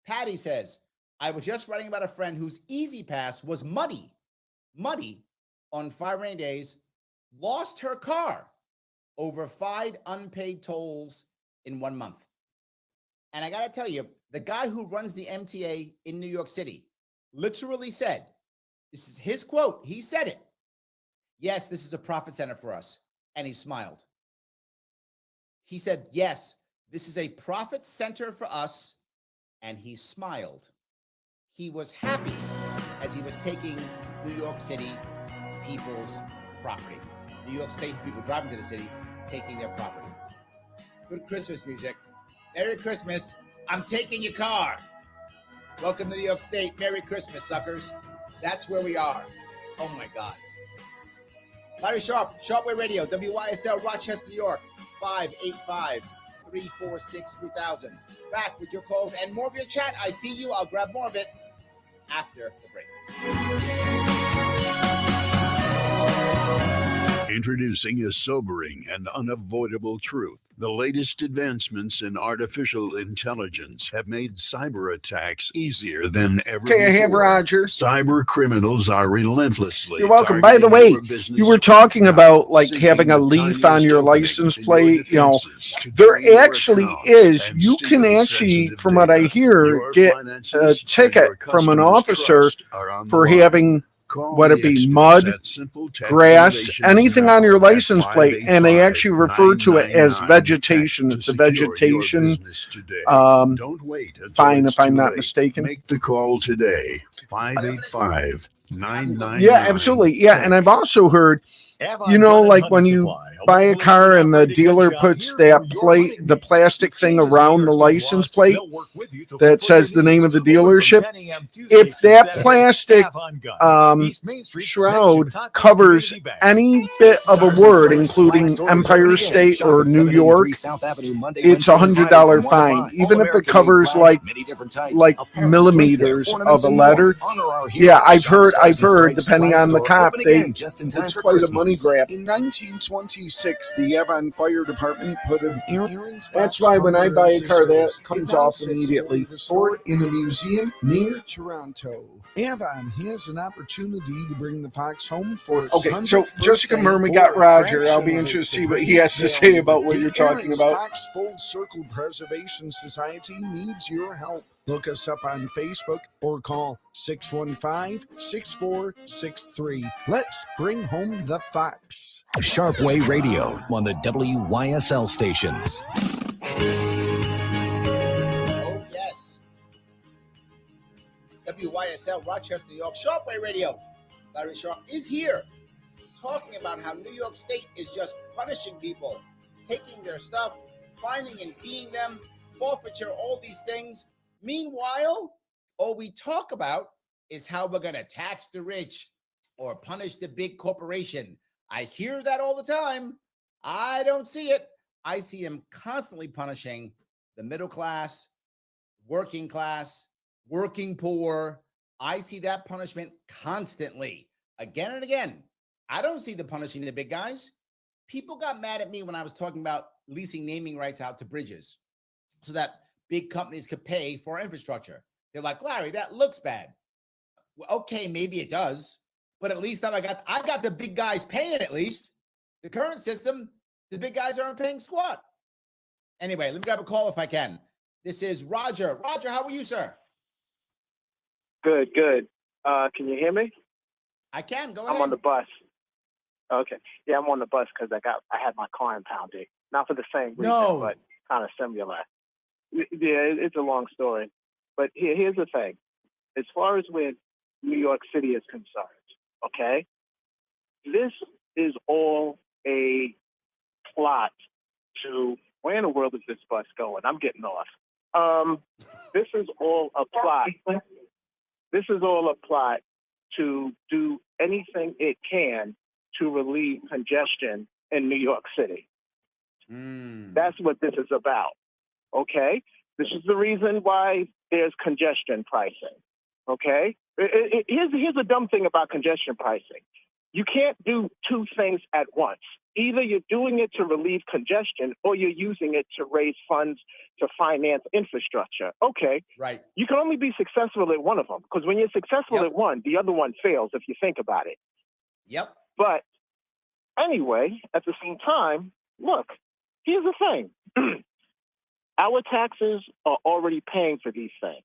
[SPEAKER 2] Patty says, I was just writing about a friend whose Easy Pass was muddy on 5 rainy days, lost her car over 5 unpaid tolls in 1 month. And I got to tell you, the guy who runs the MTA in New York City literally said, this is his quote, he said it, yes, this is a profit center for us. And he smiled. He said, yes, this is a profit center for us. And he smiled. He was happy as he was taking New York City people's property. New York State people driving to the city, taking their property. Good Christmas music. Merry Christmas. I'm taking your car. Welcome to New York State. Merry Christmas, suckers. That's where we are. Oh, my God. Larry Sharpe, Sharpe Way Radio, WYSL, Rochester, New York, 585-346-3000. Back with your calls and more of your chat. I see you. I'll grab more of it after the break.
[SPEAKER 1] Introducing a sobering and unavoidable truth. The latest advancements in artificial intelligence have made cyber attacks easier than ever before.
[SPEAKER 6] Okay, I have Roger.
[SPEAKER 1] Cyber criminals are relentlessly.
[SPEAKER 6] You're welcome. By the way, you were talking about like having a leaf on your license plate. You know, there actually is. You can actually, from what I hear, get a ticket from an officer for having, whether it be mud, grass, anything on your license plate, and they actually refer to it as vegetation. It's a vegetation fine, if I'm not mistaken.
[SPEAKER 1] Make the call today, 585-9999.
[SPEAKER 6] Yeah, absolutely. Yeah, and I've also heard, you know, like when you buy a car and the dealer puts that plate, the plastic thing around the license plate that says the name of the dealership, if that plastic shroud covers any bit of a word, including Empire State or New York, it's $100 fine, even if it covers like millimeters of a letter. Yeah, I've heard, depending on the cop, it's quite a money grab. In 1926, the Avon Fire Department put an earrings. That's why when I buy a car, that comes off immediately. Or in a museum near Toronto. Avon has an opportunity to bring the Fox home for its
[SPEAKER 16] Okay, so just to confirm, we got Roger. I'll be interested to see what he has to say about what you're talking about.
[SPEAKER 6] Fox Full Circle Preservation Society needs your help. Look us up on Facebook or call 615-6463. Let's bring home the Fox.
[SPEAKER 14] Sharpe Way Radio on the WYSL stations.
[SPEAKER 2] Oh, yes. WYSL, Rochester, New York, Sharpe Way Radio. Larry Sharpe is here talking about how New York State is just punishing people, taking their stuff, finding and feeing them, forfeiture, all these things. Meanwhile, all we talk about is how we're going to tax the rich or punish the big corporation. I hear that all the time. I don't see it. I see them constantly punishing the middle class, working poor. I see that punishment constantly, again and again. I don't see the punishing the big guys. People got mad at me when I was talking about leasing naming rights out to bridges so that big companies could pay for infrastructure. They're like, Larry, that looks bad. Well, okay, maybe it does, but at least I got the big guys paying at least. The current system, the big guys aren't paying squat. Anyway, let me grab a call if I can. This is Roger. Roger, how are you, sir?
[SPEAKER 17] Good. Can you hear me?
[SPEAKER 2] I can. Go ahead.
[SPEAKER 17] I'm on the bus. Okay. Yeah, I'm on the bus because I had my car impounded. Not for the same reason, but kind of similar. Yeah, it's a long story. But here's the thing. As far as where New York City is concerned, okay, this is all a plot to, where in the world is this bus going? I'm getting off. This is all a plot. This is all a plot to do anything it can to relieve congestion in New York City. That's what this is about, okay? This is the reason why there's congestion pricing, okay? Here's the dumb thing about congestion pricing. You can't do two things at once. Either you're doing it to relieve congestion or you're using it to raise funds to finance infrastructure. Okay.
[SPEAKER 2] Right.
[SPEAKER 17] You can only be successful at one of them, because when you're successful at one, the other one fails if you think about it.
[SPEAKER 2] Yep.
[SPEAKER 17] But anyway, at the same time, look, here's the thing. Our taxes are already paying for these things.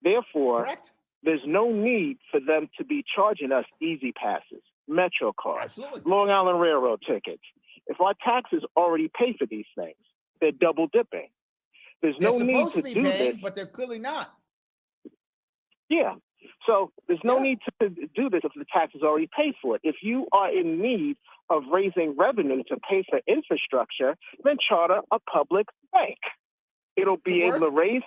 [SPEAKER 17] Therefore, there's no need for them to be charging us easy passes, Metro cards, Long Island Railroad tickets. If our taxes already pay for these things, they're double dipping. There's
[SPEAKER 2] They're
[SPEAKER 17] no need
[SPEAKER 2] supposed
[SPEAKER 17] to
[SPEAKER 2] to be
[SPEAKER 17] do
[SPEAKER 2] paying,
[SPEAKER 17] this.
[SPEAKER 2] but they're clearly not.
[SPEAKER 17] Yeah. So there's no need to do this if the tax is already paid for it. If you are in need of raising revenue to pay for infrastructure, then charter a public bank. It'll be able to raise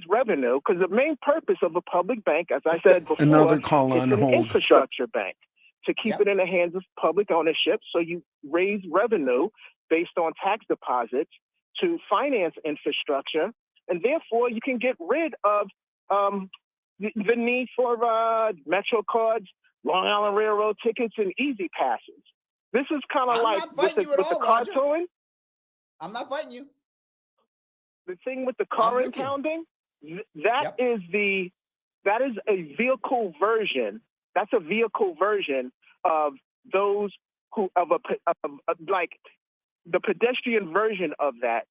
[SPEAKER 17] revenue, because the main purpose of a public bank, as I said before,
[SPEAKER 16] Another call
[SPEAKER 17] is
[SPEAKER 16] on
[SPEAKER 17] an
[SPEAKER 16] hold.
[SPEAKER 17] infrastructure bank to keep it in the hands of public ownership. So you raise revenue based on tax deposits to finance infrastructure, and therefore you can get rid of the need for Metro cards, Long Island Railroad tickets, and easy passes. This is kind of like
[SPEAKER 2] not fighting you at all,
[SPEAKER 17] the car
[SPEAKER 2] Roger.
[SPEAKER 17] towing.
[SPEAKER 2] I'm not fighting you.
[SPEAKER 17] The thing with the car impounding, that is a vehicle version. That's a vehicle version of those who like the pedestrian version of that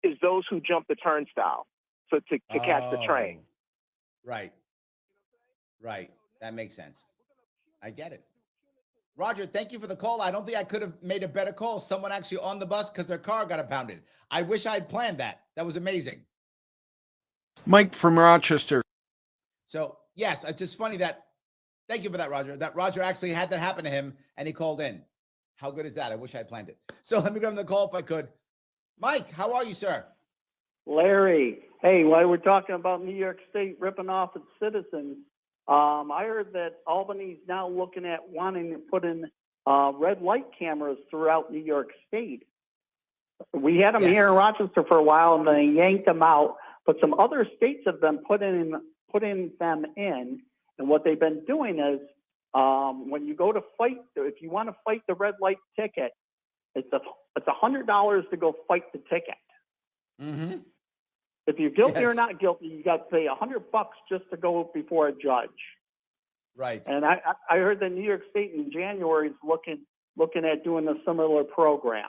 [SPEAKER 17] is those who jump the turnstile to catch the train.
[SPEAKER 2] Right. Right. That makes sense. I get it. Roger, thank you for the call. I don't think I could have made a better call. Someone actually on the bus because their car got impounded. I wish I had planned that. That was amazing.
[SPEAKER 16] Mike from Rochester.
[SPEAKER 2] So, yes, it's just funny that, thank you for that, Roger, that Roger actually had that happen to him and he called in. How good is that? I wish I had planned it. So let me grab the call if I could. Mike, how are you, sir?
[SPEAKER 18] Larry, hey, while we're talking about New York State ripping off its citizens, I heard that Albany's now looking at wanting to put in red light cameras throughout New York State. We had them here in Rochester for a while, and they yanked them out. But some other states have been putting them in. And what they've been doing is, when you go to fight, if you want to fight the red light ticket, it's $100 to go fight the ticket.
[SPEAKER 2] Mm-hmm.
[SPEAKER 18] If you're guilty or not guilty, you got to pay $100 just to go before a judge.
[SPEAKER 2] Right.
[SPEAKER 18] And I heard that New York State in January is looking at doing a similar program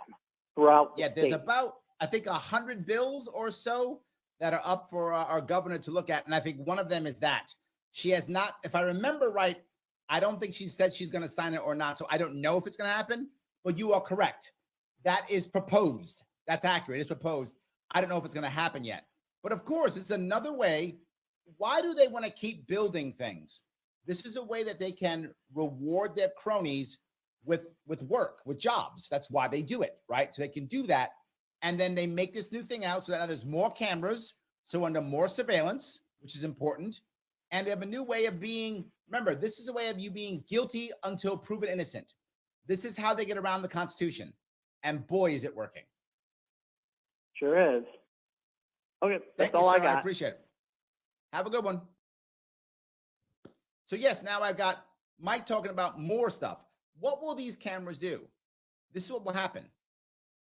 [SPEAKER 18] throughout the
[SPEAKER 2] there's
[SPEAKER 18] state.
[SPEAKER 2] about, I think, 100 bills or so that are up for our governor to look at. And I think one of them is that. She has not, if I remember right, I don't think she said she's going to sign it or not. So I don't know if it's going to happen, but you are correct. That is proposed. That's accurate. It's proposed. I don't know if it's going to happen yet. But of course, it's another way. Why do they want to keep building things? This is a way that they can reward their cronies with work, with jobs. That's why they do it, right? So they can do that. And then they make this new thing out so that now there's more cameras, so under more surveillance, which is important. And they have a new way of being, remember, this is a way of you being guilty until proven innocent. This is how they get around the Constitution. And boy, is it working.
[SPEAKER 18] Sure is. Okay, that's
[SPEAKER 2] Thank you,
[SPEAKER 18] all
[SPEAKER 2] sir.
[SPEAKER 18] I got.
[SPEAKER 2] I appreciate it. Have a good one. So yes, now I've got Mike talking about more stuff. What will these cameras do? This is what will happen.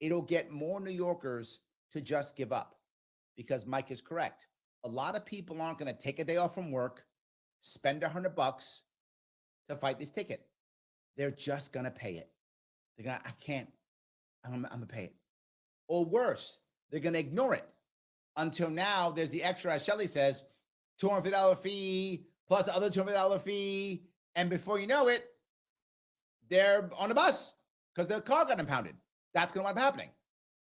[SPEAKER 2] It'll get more New Yorkers to just give up, because Mike is correct. A lot of people aren't going to take a day off from work, spend $100 to fight this ticket. They're just going to pay it. They're going to, I'm going to pay it. Or worse, they're going to ignore it until now there's the extra, as Shelley says, $250 fee plus the other $250 fee. And before you know it, they're on a bus because their car got impounded. That's going to wind up happening.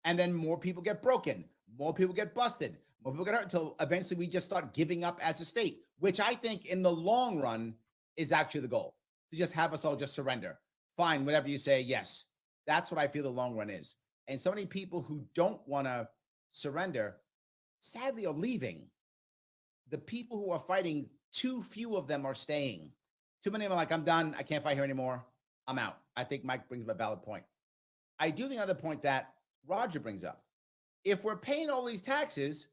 [SPEAKER 2] And then more people get broken. More people get busted. More people get hurt until eventually we just start giving up as a state, which I think in the long run is actually the goal, to just have us all just surrender. Fine, whatever you say, yes. That's what I feel the long run is. And so many people who don't want to surrender, sadly, are leaving. The people who are fighting, too few of them are staying. Too many of them are like, I'm done. I can't fight here anymore. I'm out. I think Mike brings up a valid point. I do think another point that Roger brings up. If we're paying all these taxes,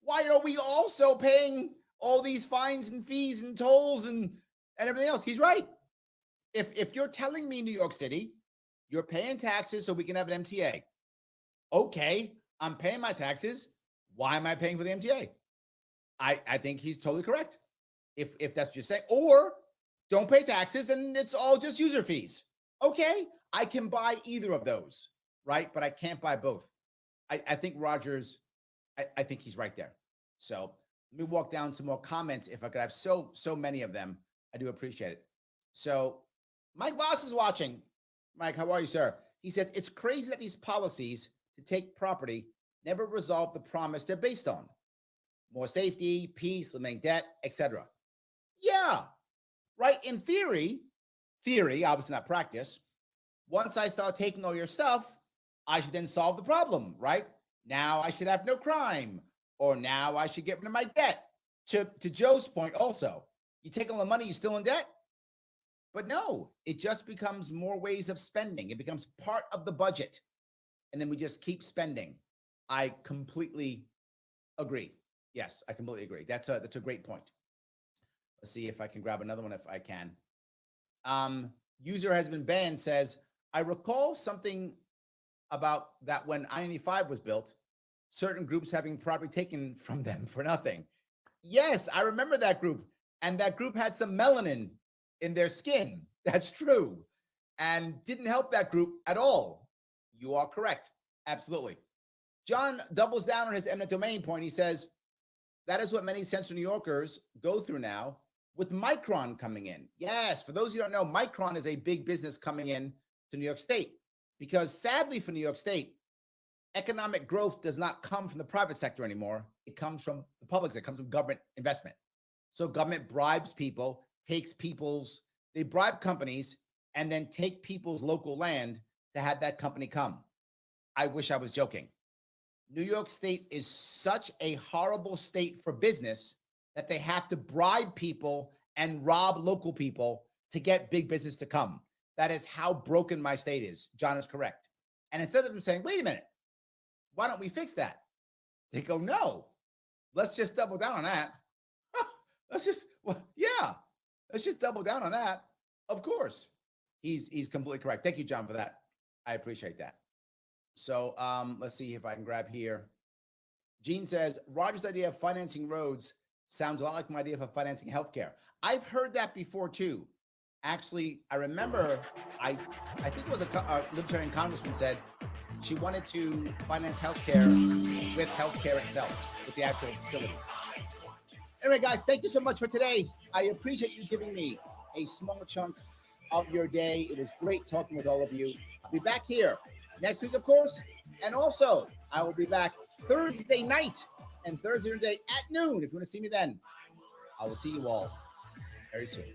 [SPEAKER 2] why are we also paying all these fines and fees and tolls and everything else? He's right. If you're telling me New York City, you're paying taxes so we can have an MTA. Okay, I'm paying my taxes. Why am I paying for the MTA? I think he's totally correct. If that's what you're saying. Or don't pay taxes and it's all just user fees. Okay, I can buy either of those, right? But I can't buy both. I think Rogers, I think he's right there. So let me walk down some more comments. If I could have so many of them, I do appreciate it. So Mike Voss is watching. Mike, how are you, sir? He says, it's crazy that these policies to take property never resolve the promise they're based on. More safety, peace, limiting debt, etc. Yeah, right. In theory, obviously not practice. Once I start taking all your stuff, I should then solve the problem, right? Now I should have no crime, or now I should get rid of my debt. To Joe's point also, you take all the money, you're still in debt? But no, it just becomes more ways of spending. It becomes part of the budget. And then we just keep spending. I completely agree. Yes, I completely agree. That's a great point. Let's see if I can grab another one if I can. User has been banned says, I recall something about that when I-95 was built, certain groups having property taken from them for nothing. Yes, I remember that group. And that group had some melanin in their skin. That's true. And didn't help that group at all. You are correct. Absolutely. John doubles down on his eminent domain point. He says, that is what many Central New Yorkers go through now with Micron coming in. Yes, for those who don't know, Micron is a big business coming in to New York State because sadly for New York State, economic growth does not come from the private sector anymore. It comes from the public sector. It comes from government investment. So government bribes people, they bribe companies and then take people's local land to have that company come. I wish I was joking. New York State is such a horrible state for business that they have to bribe people and rob local people to get big business to come. That is how broken my state is. John is correct. And instead of them saying, wait a minute, why don't we fix that? They go, no, let's just double down on that. Let's just double down on that. Of course. He's completely correct. Thank you, John, for that. I appreciate that. So let's see if I can grab here. Gene says, Roger's idea of financing roads sounds a lot like my idea for financing healthcare. I've heard that before too. Actually, I remember, I think it was a libertarian congressman said she wanted to finance healthcare with healthcare itself, with the actual facilities. Anyway, guys, thank you so much for today. I appreciate you giving me a small chunk of your day. It was great talking with all of you. I'll be back here next week, of course. And also, I will be back Thursday night and Thursday day at noon. If you want to see me then, I will see you all very soon.